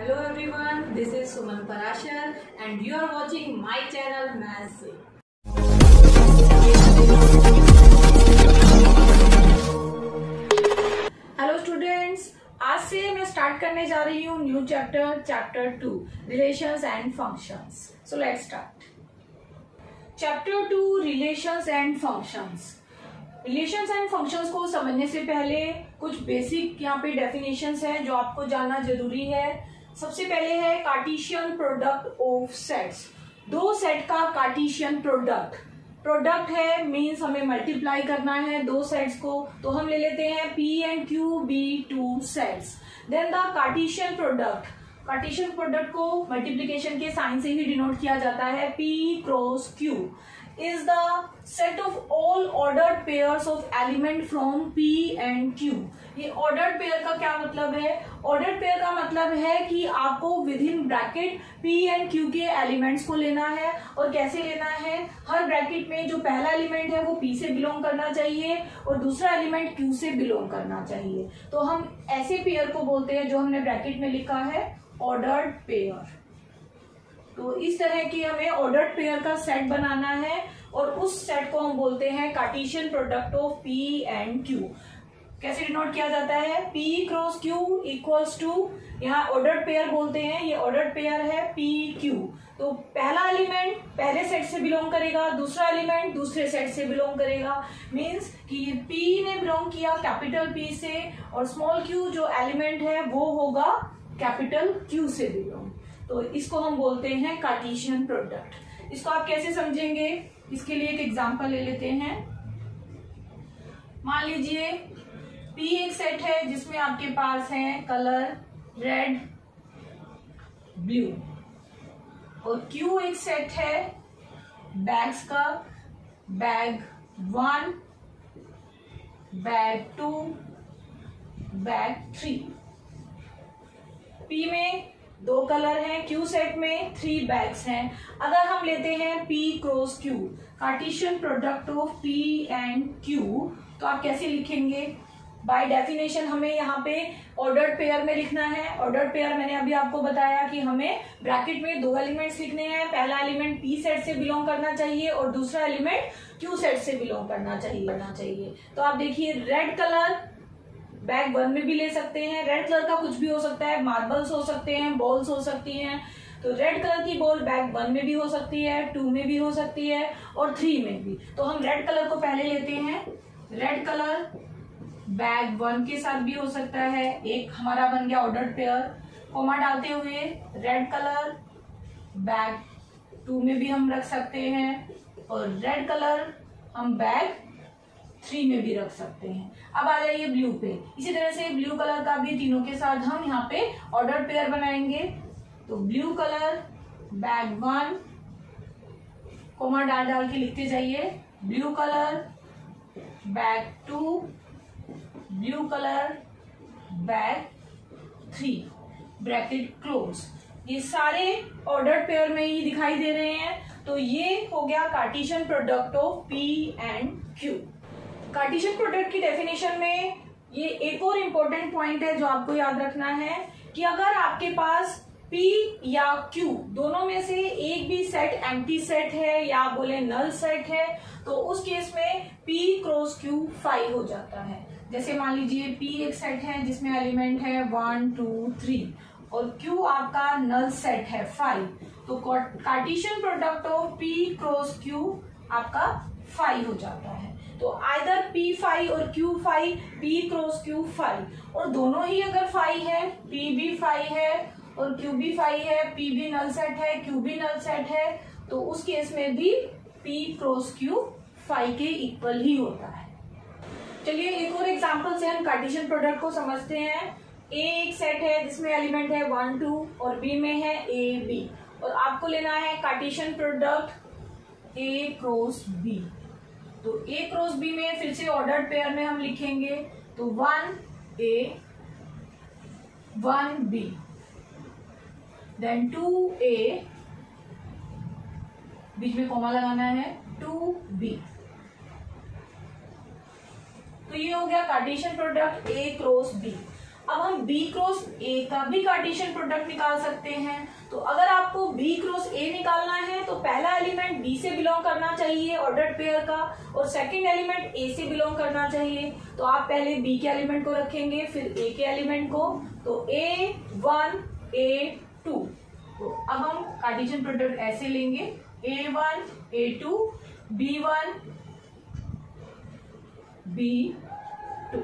Hello everyone, this is Suman Parashar and you are watching my channel Maths से। Hello students, आज से मैं start करने जा रही हूँ new chapter 2 relations and functions. So let's start. Chapter 2 relations and functions. Relations and functions को समझने से पहले कुछ बेसिक यहाँ पे डेफिनेशंस हैं जो आपको जानना जरूरी है। सबसे पहले है कार्टेशियन प्रोडक्ट ऑफ सेट्स। दो सेट का कार्टेशियन प्रोडक्ट है, मीन्स हमें मल्टीप्लाई करना है दो सेट्स को, तो हम ले लेते हैं P and Q be two sets. Then the Cartesian product को मल्टीप्लीकेशन के साइन से ही डिनोट किया जाता है। P cross Q is the set of all ordered pairs of element from P and Q। ये ordered pair का क्या मतलब है? ordered pair का मतलब है कि आपको within bracket P and Q के एलिमेंट्स को लेना है। और कैसे लेना है? हर ब्रैकेट में जो पहला एलिमेंट है वो P से बिलोंग करना चाहिए और दूसरा एलिमेंट Q से बिलोंग करना चाहिए। तो हम ऐसे पेयर को बोलते हैं जो हमने ब्रैकेट में लिखा है ऑर्डर्ड पेयर। तो इस तरह की हमें ऑर्डर्ड पेयर का सेट बनाना है और उस सेट को हम बोलते हैं Cartesian product of P and Q। कैसे डिनोट किया जाता है? P cross Q equals to, यहाँ ऑर्डर्ड पेयर बोलते हैं, ये ऑर्डर्ड पेयर है PQ। तो पहला एलिमेंट पहले सेट से बिलोंग करेगा, दूसरा एलिमेंट दूसरे सेट से बिलोंग करेगा। मीन्स कि P ने बिलोंग किया कैपिटल P से और स्मॉल q जो एलिमेंट है वो होगा कैपिटल Q से बिलोंग। तो इसको हम बोलते हैं कार्टेशियन प्रोडक्ट। इसको आप कैसे समझेंगे? इसके लिए एक एग्जांपल ले लेते हैं। मान लीजिए P एक सेट है जिसमें आपके पास है कलर रेड ब्लू, और Q एक सेट है बैग्स का, बैग 1, बैग 2, बैग 3। P में दो कलर हैं, Q सेट में 3 बैग्स हैं। अगर हम लेते हैं P cross Q, Cartesian product of P and Q, तो आप कैसे लिखेंगे? बाय डेफिनेशन हमें यहाँ पे ऑर्डर्ड पेयर में लिखना है। ऑर्डर्ड पेयर मैंने अभी आपको बताया कि हमें ब्रैकेट में दो एलिमेंट्स लिखने हैं। पहला एलिमेंट P सेट से बिलोंग करना चाहिए और दूसरा एलिमेंट Q सेट से बिलोंग करना चाहिए। तो आप देखिए रेड कलर बैग 1 में भी ले सकते हैं। रेड कलर का कुछ भी हो सकता है, मार्बल्स हो सकते हैं, बॉल्स हो सकती हैं। तो रेड कलर की बॉल बैग 1 में भी हो सकती है, 2 में भी हो सकती है और 3 में भी। तो हम रेड कलर को पहले लेते हैं। रेड कलर बैग 1 के साथ भी हो सकता है। एक हमारा बन गया ऑर्डर्ड पेयर। कोमा डालते हुए रेड कलर बैग 2 में भी हम रख सकते हैं और रेड कलर हम बैग 3 में भी रख सकते हैं। अब आ जाइए ब्लू पे। इसी तरह से ब्लू कलर का भी तीनों के साथ हम यहाँ पे ऑर्डर्ड पेयर बनाएंगे। तो ब्लू कलर बैग 1, कोमा डाल के लिखते जाइए। Blue colour bag 2, blue colour bag 3, bracket close. ये सारे ऑर्डर्ड पेयर में ही दिखाई दे रहे हैं। तो ये हो गया Cartesian product of P and Q। Cartesian product की डेफिनेशन में ये एक और इम्पोर्टेंट पॉइंट है जो आपको याद रखना है कि अगर आपके पास P या Q दोनों में से एक भी सेट एम्प्टी सेट है या बोले नल सेट है, तो उस केस में P क्रॉस Q 5 हो जाता है। जैसे मान लीजिए P एक सेट है जिसमें एलिमेंट है 1, 2, 3 और Q आपका नल सेट है 5, तो Cartesian product of P cross Q आपका 5 हो जाता है। तो आइदर P5 और Q5, P क्रॉस Q5, और दोनों ही अगर 5 है, P भी 5 है और Q भी 5 है, P भी नल सेट है, Q भी नल सेट है, तो उस केस में भी P क्रॉस Q 5 के इक्वल ही होता है। चलिए एक और एग्जांपल से हम कार्टेशियन प्रोडक्ट को समझते हैं। A एक सेट है जिसमें एलिमेंट है 1, 2 और B में है A, B, और आपको लेना है Cartesian product A cross B। तो A क्रॉस B में फिर से ऑर्डर्ड पेयर में हम लिखेंगे। तो 1A 1B, देन 2A, बीच में कॉमा लगाना है, 2B। तो ये हो गया Cartesian product A cross B। अब हम बी क्रॉस ए का भी कार्टेशियन प्रोडक्ट निकाल सकते हैं। तो अगर आपको बी क्रॉस ए निकालना है तो पहला एलिमेंट बी से बिलोंग करना चाहिए ऑर्डर्ड पेयर का, और सेकंड एलिमेंट ए से बिलोंग करना चाहिए। तो आप पहले बी के एलिमेंट को रखेंगे, फिर ए के एलिमेंट को, तो A1 A2। तो अब हम कार्टेशियन प्रोडक्ट ऐसे लेंगे, A1 A2 B1 B2।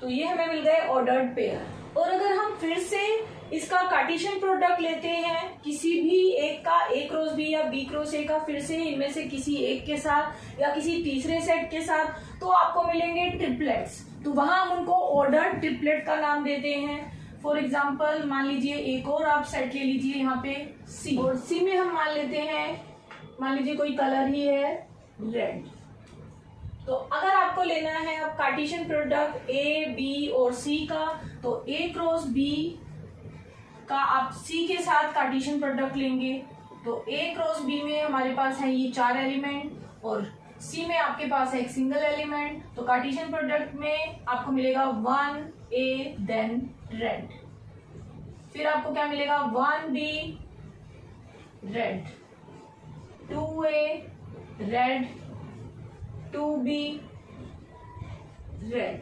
तो ये हमें मिल गए ऑर्डर्ड पेयर। और अगर हम फिर से इसका कार्टेशियन प्रोडक्ट लेते हैं किसी भी एक का, ए क्रॉस बी या बी क्रॉस ए का, फिर से इनमें से किसी एक के साथ या किसी तीसरे सेट के साथ, तो आपको मिलेंगे ट्रिपलेट्स। तो वहां हम उनको ऑर्डर्ड ट्रिपलेट का नाम देते हैं। फॉर एग्जाम्पल मान लीजिए एक और आप सेट ले लीजिए यहाँ पे सी, और सी में हम मान लेते हैं, मान लीजिए कोई कलर ही है रेड। तो अगर आपको लेना है अब कार्टेशियन प्रोडक्ट ए बी और सी का, तो ए क्रॉस बी का आप सी के साथ कार्टेशियन प्रोडक्ट लेंगे। तो ए क्रॉस बी में हमारे पास है ये 4 एलिमेंट, और सी में आपके पास है एक सिंगल एलिमेंट। तो कार्टेशियन प्रोडक्ट में आपको मिलेगा 1A देन रेड, फिर आपको क्या मिलेगा 1B red, 2A red, 2B red.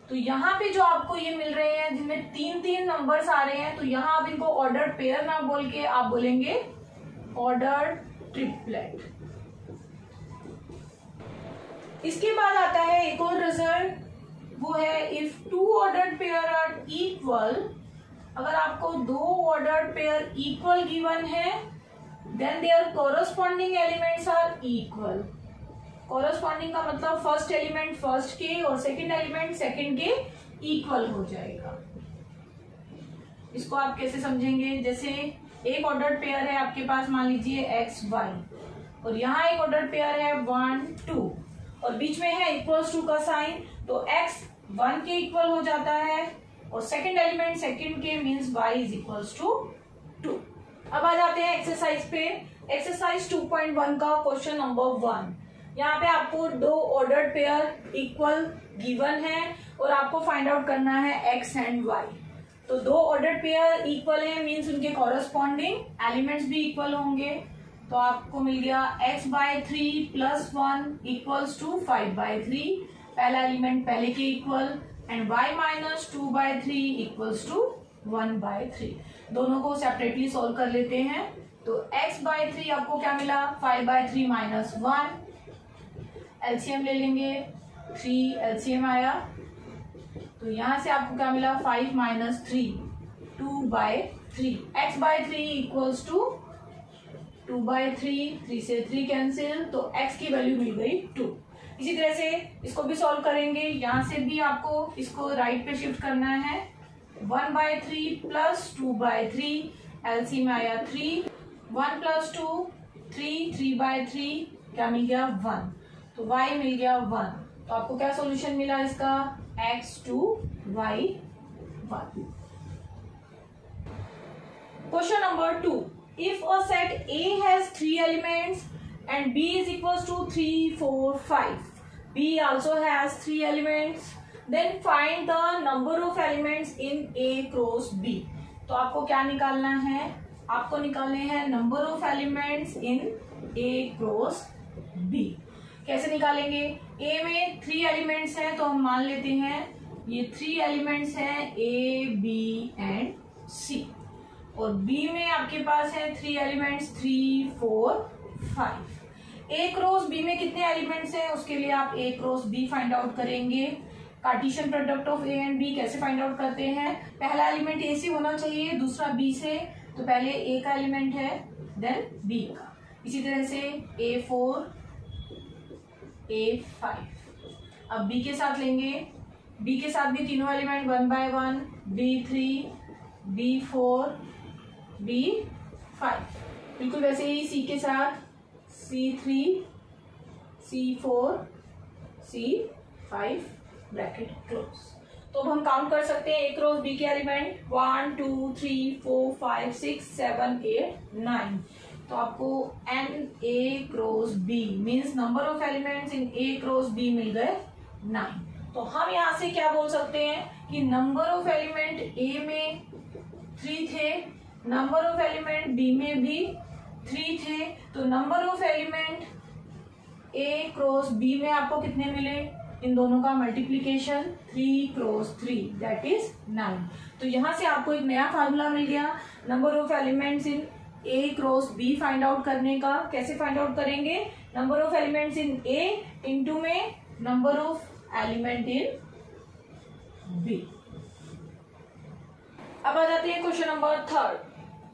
तो यहाँ पे जो आपको ये मिल रहे हैं जिनमें 3-3 नंबर्स आ रहे हैं, तो यहाँ आप इनको ऑर्डर्ड पेयर ना बोल के आप बोलेंगे ऑर्डर्ड ट्रिपलेट। इसके बाद आता है एक और रिजल्ट, वो है if 2 ordered pair are equal. अगर आपको 2 ऑर्डर्ड पेयर इक्वल गिवन है, then there corresponding elements are equal. Corresponding का मतलब फर्स्ट एलिमेंट फर्स्ट के और सेकंड एलिमेंट सेकंड के इक्वल हो जाएगा। इसको आप कैसे समझेंगे, जैसे एक ऑर्डर्ड पेयर है आपके पास, मान लीजिए एक्स वाई, और यहाँ एक ऑर्डर्ड पेयर है 1 2, और बीच में है इक्वल्स टू का साइन, तो x 1 के इक्वल हो जाता है और सेकंड एलिमेंट सेकंड के, means y is equals to 2। अब आ जाते हैं एक्सरसाइज पे। एक्सरसाइज 2.1 का क्वेश्चन नंबर 1। यहाँ पे आपको 2 ऑर्डर्ड पेयर इक्वल गिवन है और आपको फाइंड आउट करना है x एंड y। तो 2 ऑर्डर्ड पेयर इक्वल है, मींस उनके कॉरस्पॉन्डिंग एलिमेंट्स भी इक्वल होंगे। तो आपको मिल गया x/3 + 1 इक्वल्स टू 5/3, पहला एलिमेंट पहले के equal, and y - 2/3 equals to 1/3। दोनों को सेपरेटली सोल्व कर लेते हैं। तो x/3 आपको क्या मिला, 5/3 - 1, एलसीएम ले लेंगे, 3 एलसीएम आया, तो यहां से आपको क्या मिला 5 - 3 2/3। x/3 इक्वल्स टू 2/3, 3 से 3 कैंसिल, तो x की वैल्यू मिल गई 2। इसी तरह से इसको भी सॉल्व करेंगे, यहां से भी आपको इसको राइट पे शिफ्ट करना है। 1/3 + 2/3, एलसीएम में आया 3, 1 + 2 3, 3/3 क्या मिल गया 1, तो y मिल गया 1। तो आपको क्या सॉल्यूशन मिला इसका, x2 y1। Question number 2, if a set A has 3 elements and B is equals to 3 4 5, B also has 3 elements, then find the number of elements in A cross B। तो आपको क्या निकालना है, आपको निकालने हैं number of elements in A cross B। कैसे निकालेंगे, A में 3 एलिमेंट्स हैं, तो हम मान लेते हैं ये 3 एलिमेंट्स हैं A B एंड C, और B में आपके पास है 3 एलिमेंट्स 3 4 5। A क्रॉस B में कितने एलिमेंट्स हैं, उसके लिए आप A cross B find out करेंगे। Cartesian product of A and B कैसे फाइंड आउट करते हैं, पहला एलिमेंट A से होना चाहिए, दूसरा B से, तो पहले A का एलिमेंट है देन B का। इसी तरह से A4 A5। अब B के साथ लेंगे, B के साथ भी तीनों element 1 by 1, B3 B4 B5। बिल्कुल वैसे ही C के साथ C3 C4 C5 bracket close. तो अब हम काउंट कर सकते हैं A क्रॉस B के एलिमेंट 1 2 3 4 5 6 7 8 9। तो आपको NA cross B means number of elements in A cross B मिल गए 9। तो हम यहाँ से क्या बोल सकते हैं कि नंबर ऑफ एलिमेंट ए में 3 थे, नंबर ऑफ एलिमेंट बी में भी 3 थे, तो number of element A cross B में आपको कितने मिले, इन दोनों का मल्टीप्लीकेशन 3 क्रॉस 3 दैट इज 9। तो यहां से आपको एक नया फार्मूला मिल गया number of elements in A cross B find out करने का। कैसे फाइंड आउट करेंगे, number of elements in A into में number of element in B. अब आ जाते हैं क्वेश्चन नंबर 3।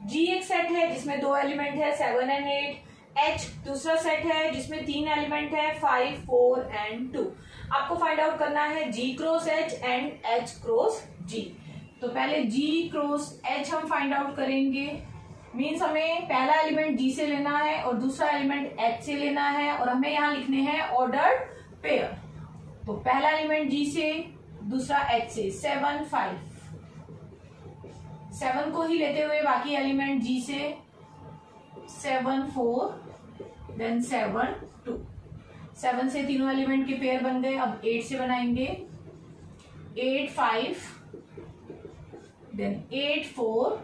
जी एक सेट है जिसमें 2 एलिमेंट है 7 एंड 8। एच दूसरा सेट है जिसमें 3 एलिमेंट है 5, 4 एंड 2। आपको फाइंड आउट करना है G cross H and H cross G. तो पहले जी क्रॉस एच हम फाइंड आउट करेंगे, मीन्स हमें पहला एलिमेंट जी से लेना है और दूसरा एलिमेंट एच से लेना है और हमें यहाँ लिखने हैं ऑर्डर्ड पेयर। तो पहला एलिमेंट जी से, दूसरा एच से, 7, 5, 7 को ही लेते हुए बाकी एलिमेंट जी से 7, 4 देन 7, 2। 7 से तीनों एलिमेंट के पेयर बन गए। अब 8 से बनाएंगे 8, 5 देन 8, 4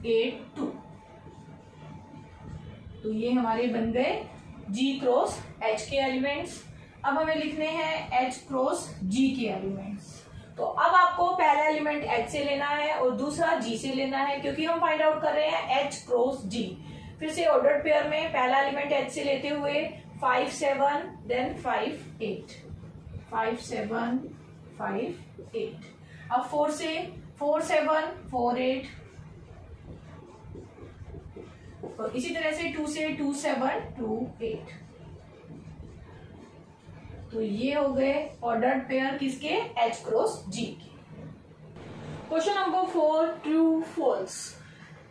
8, 2। तो ये हमारे बन गए जी क्रॉस एच के एलिमेंट्स। अब हमें लिखने हैं एच क्रॉस जी के एलिमेंट्स। तो अब आपको पहला एलिमेंट एच से लेना है और दूसरा जी से लेना है, क्योंकि हम फाइंड आउट कर रहे हैं एच क्रॉस जी। फिर से ऑर्डर्ड पेयर में पहला एलिमेंट एच से लेते हुए 5, 7 देन 5, 8, 5, 7, 5, 8। अब 4 से 4, 7, 4, 8 और इसी तरह से 2 से 2, 7, 2, 8। तो ये हो गए ऑर्डर्ड पेयर किसके, एच क्रॉस जी के। Question number 4 true false.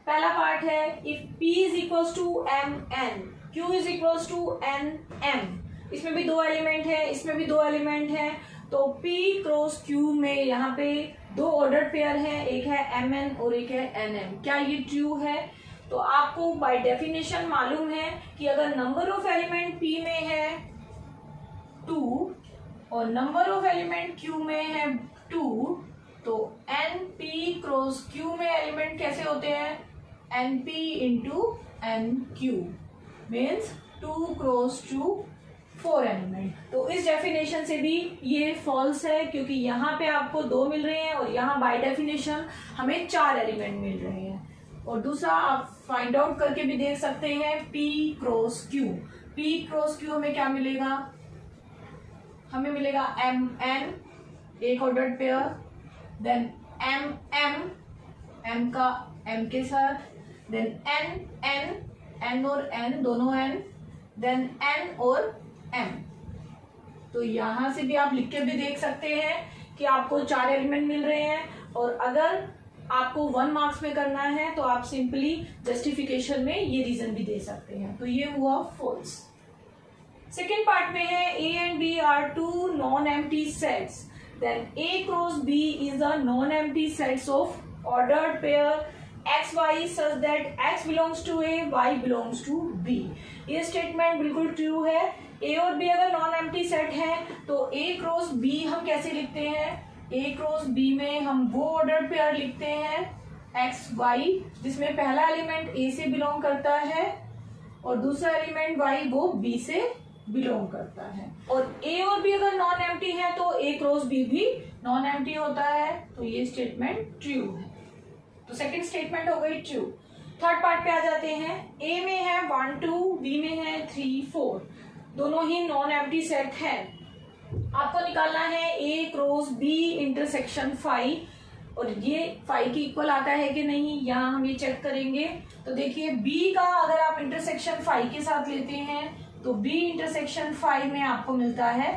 पहला पार्ट है if P is equal to M N, Q is equal to N M. इसमें भी 2 एलिमेंट है, इसमें भी 2 एलिमेंट है, तो P क्रॉस Q में यहाँ पे 2 ऑर्डर्ड पेयर है, एक है mn और एक है nm। क्या ये ट्रू है? तो आपको बाय डेफिनेशन मालूम है कि अगर नंबर ऑफ एलिमेंट P में है 2 और नंबर ऑफ एलिमेंट Q में है 2, तो np क्रॉस Q में एलिमेंट कैसे होते हैं, np into nq means 2 cross 2 4 element. तो इस डेफिनेशन से भी ये फॉल्स है, क्योंकि यहाँ पे आपको 2 मिल रहे हैं और यहाँ बाय डेफिनेशन हमें 4 एलिमेंट मिल रहे हैं। और दूसरा आप फाइंड आउट करके भी देख सकते हैं P cross Q। P cross Q हमें क्या मिलेगा, हमें मिलेगा mn एक ordered pair, then mm m का m के साथ, देन n और n दोनों n, देन n और m। तो यहां से भी आप लिख के भी देख सकते हैं कि आपको 4 एलिमेंट मिल रहे हैं। और अगर आपको 1 मार्क्स में करना है तो आप सिंपली जस्टिफिकेशन में ये रीजन भी दे सकते हैं। तो ये हुआ फॉल्स। सेकेंड पार्ट में है A and B are 2 non-empty sets, then A cross B is a non-empty sets of ordered pair x y such that x belongs to A, y belongs to B। ये statement बिल्कुल true है। A और B अगर non empty set है तो A cross B हम कैसे लिखते हैं, A क्रॉस B में हम वो ऑर्डर्ड पेयर लिखते हैं x y, जिसमें पहला एलिमेंट A से बिलोंग करता है और दूसरा एलिमेंट y वो B से बिलोंग करता है। और A और B अगर नॉन एम्प्टी है तो A क्रॉस B भी नॉन एम्प्टी होता है। तो ये स्टेटमेंट ट्रू है। तो सेकंड स्टेटमेंट हो गई ट्रू। थर्ड पार्ट पे आ जाते हैं। A में है 1 2, B में है 3 4, दोनों ही नॉन एम्प्टी सेट है। आपको निकालना है A क्रॉस B इंटरसेक्शन 5, और ये 5 की इक्वल आता है कि नहीं, यहाँ हम ये चेक करेंगे। तो देखिए B का अगर आप इंटरसेक्शन 5 के साथ लेते हैं तो B इंटरसेक्शन 5 में आपको मिलता है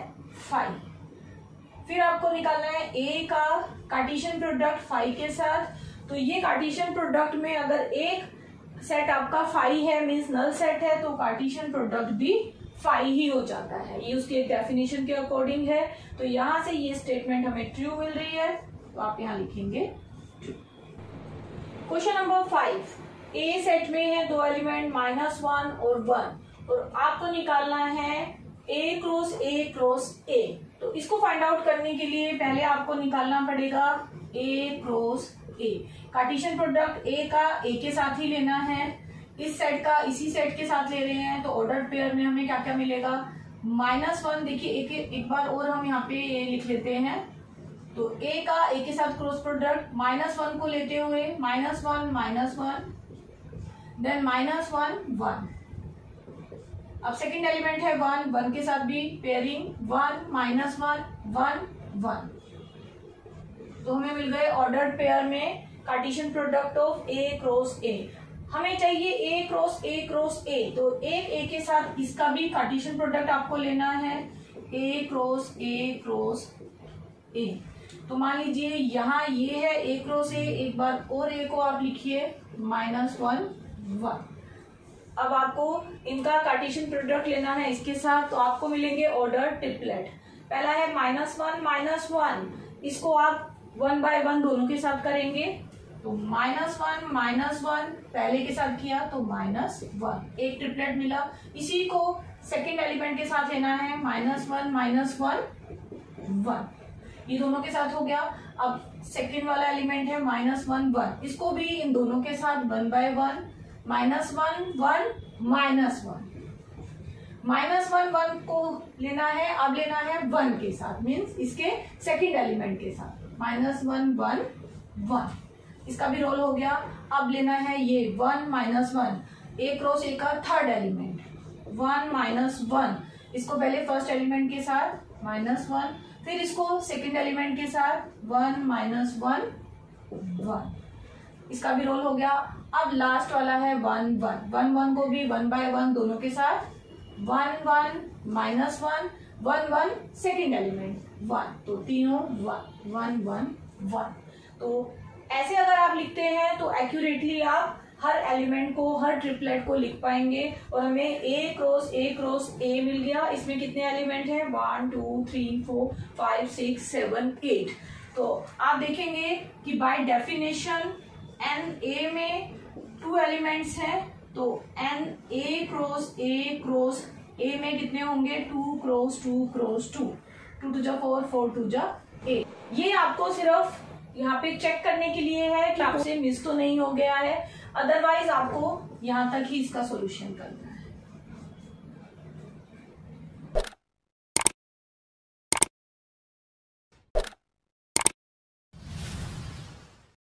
5। फिर आपको निकालना है A का कार्टेशियन प्रोडक्ट 5 के साथ। तो ये कार्टेशियन प्रोडक्ट में अगर एक सेट आपका 5 है मीन्स नल सेट है, तो कार्टेशियन प्रोडक्ट भी 5 ही हो जाता है। ये उसके डेफिनेशन के अकॉर्डिंग है। तो यहां से ये स्टेटमेंट हमें ट्रू मिल रही है, तो आप यहां लिखेंगे true. Question number 5। A set में है 2 एलिमेंट -1 और 1, और आपको निकालना है A cross A cross A। तो इसको फाइंड आउट करने के लिए पहले आपको निकालना पड़ेगा A cross A. Cartesian product A का ए के साथ ही लेना है, इस सेट का इसी सेट के साथ ले रहे हैं, तो ऑर्डर्ड पेयर में हमें क्या क्या मिलेगा, -1। देखिए एक बार और हम यहाँ पे ये लिख लेते हैं। तो ए का ए के साथ क्रॉस प्रोडक्ट -1 को लेते हुए -1 देन -1 1। अब सेकंड एलिमेंट है 1 के साथ भी पेयरिंग 1 -1 1 1। तो हमें मिल गए ऑर्डर्ड पेयर में Cartesian product of A cross ए। हमें चाहिए ए क्रॉस ए, तो एक ए के साथ इसका भी कार्टेशियन प्रोडक्ट आपको लेना है, ए क्रॉस ए। तो मान लीजिए यहाँ ये है ए क्रॉस ए, एक बार और ए को आप लिखिए -1 1। अब आपको इनका कार्टेशियन प्रोडक्ट लेना है इसके साथ, तो आपको मिलेंगे ऑर्डर ट्रिपलेट। पहला है -1 -1, इसको आप 1 by 1 दोनों के साथ करेंगे, तो -1 पहले के साथ किया तो -1, एक ट्रिपलेट मिला। इसी को सेकंड एलिमेंट के साथ लेना है, -1 1, ये दोनों के साथ हो गया। अब सेकंड वाला एलिमेंट है -1 1, इसको भी इन दोनों के साथ 1 by 1 -1 1 -1 को लेना है, अब लेना है 1 के साथ, मीन्स इसके सेकंड एलिमेंट के साथ -1 1 1, इसका भी रोल हो गया। अब लेना है ये 1 -1, ए क्रॉस ए का थर्ड एलिमेंट 1 -1, इसको पहले फर्स्ट एलिमेंट के साथ -1, फिर इसको सेकंड एलिमेंट के साथ 1 -1 1, इसका भी रोल हो गया। अब लास्ट वाला है 1 1 को भी 1 by 1 दोनों के साथ 1 1 -1 1 1 सेकेंड एलिमेंट 1, तो तीनों 1 1 1। तो ऐसे अगर आप लिखते हैं तो एक्यूरेटली आप हर एलिमेंट को, हर ट्रिपलेट को लिख पाएंगे। और हमें ए क्रॉस ए मिल गया। इसमें कितने एलिमेंट हैं, 1 2 3 4 5 6 7 8। तो आप देखेंगे कि बाय डेफिनेशन एन ए में 2 एलिमेंट्स हैं, तो एन ए क्रॉस ए में कितने होंगे, 2 क्रॉस 2 क्रॉस 2, 2 to 4 4 to 8। ये आपको सिर्फ यहाँ पे चेक करने के लिए है कि आपसे मिस तो नहीं हो गया है, अदरवाइज आपको यहाँ तक ही इसका सॉल्यूशन करना है।